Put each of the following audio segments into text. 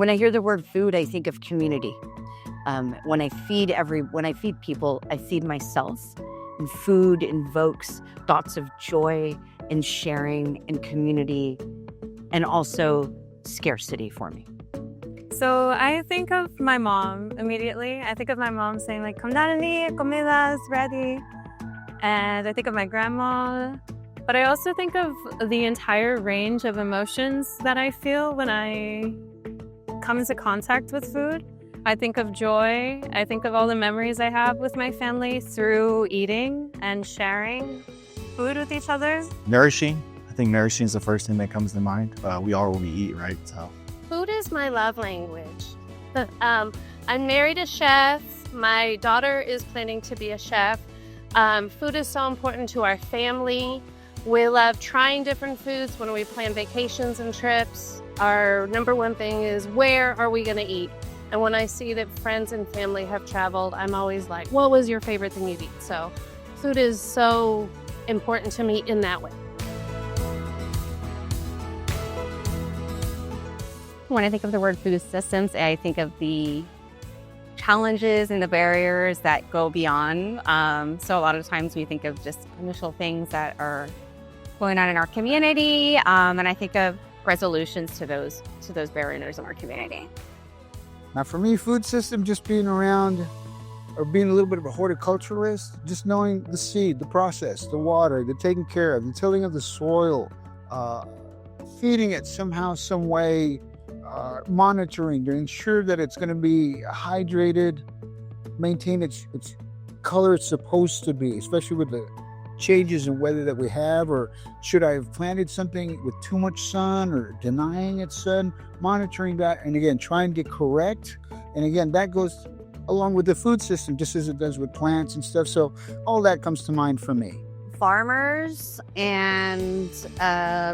When I hear the word food, I think of community. When I feed people, I feed myself. And food invokes thoughts of joy and sharing and community, and also scarcity for me. So I think of my mom immediately. I think of my mom saying like, "Come down and eat, comida's ready." And I think of my grandma. But I also think of the entire range of emotions that I feel when I come into contact with food. I think of joy. I think of all the memories I have with my family through eating and sharing food with each other. Nourishing. I think nourishing is the first thing that comes to mind. We are what we eat, right? So food is my love language. I'm married a chef. My daughter is planning to be a chef. Food is so important to our family. We love trying different foods when we plan vacations and trips. Our number one thing is, where are we going to eat? And when I see that friends and family have traveled, I'm always like, what was your favorite thing you've eaten? So food is so important to me in that way. When I think of the word food systems, I think of the challenges and the barriers that go beyond. So a lot of times we think of just initial things that are going on in our community, and I think of resolutions to those barriers in our community. Now for me, food system, just being around or being a little bit of a horticulturalist, just knowing the seed, the process, the water, the taking care of, the tilling of the soil, feeding it somehow, some way, monitoring to ensure that it's going to be hydrated, maintain its color it's supposed to be, especially with the changes in weather that we have. Or should I have planted something with too much sun or denying it sun, monitoring that, and again trying to correct. And again, that goes along with the food system just as it does with plants and stuff. So all that comes to mind for me. Farmers and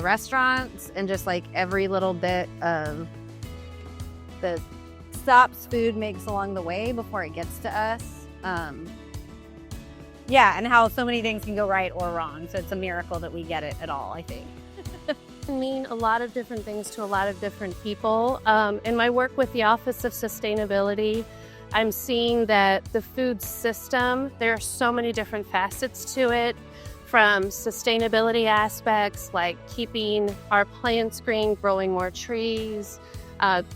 restaurants, and just like every little bit of the stops food makes along the way before it gets to us. And how so many things can go right or wrong. So it's a miracle that we get it at all, I think. It can mean a lot of different things to a lot of different people. In my work with the Office of Sustainability, I'm seeing that the food system, there are so many different facets to it, from sustainability aspects like keeping our plants green, growing more trees,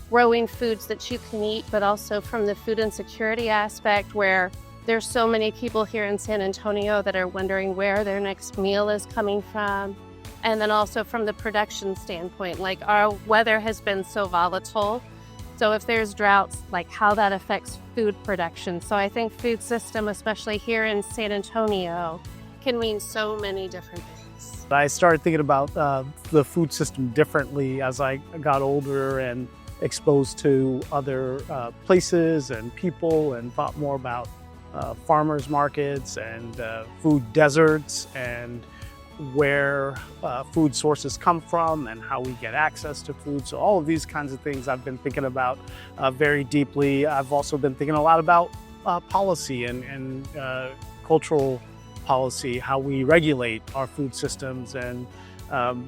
growing foods that you can eat, but also from the food insecurity aspect, where there's so many people here in San Antonio that are wondering where their next meal is coming from. And then also from the production standpoint, like our weather has been so volatile. So if there's droughts, like how that affects food production. So I think food system, especially here in San Antonio, can mean so many different things. I started thinking about the food system differently as I got older and exposed to other places and people, and thought more about farmers markets and food deserts, and where food sources come from and how we get access to food. So all of these kinds of things I've been thinking about very deeply. I've also been thinking a lot about policy and cultural policy, how we regulate our food systems and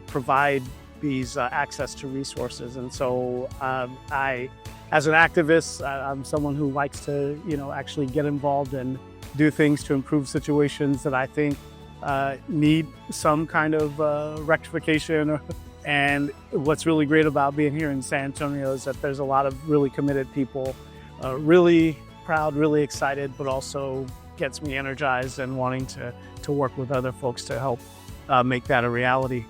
provide these access to resources. And so I, as an activist, I'm someone who likes to, actually get involved and do things to improve situations that I think need some kind of rectification. And what's really great about being here in San Antonio is that there's a lot of really committed people, really proud, really excited, but also gets me energized and wanting to work with other folks to help make that a reality.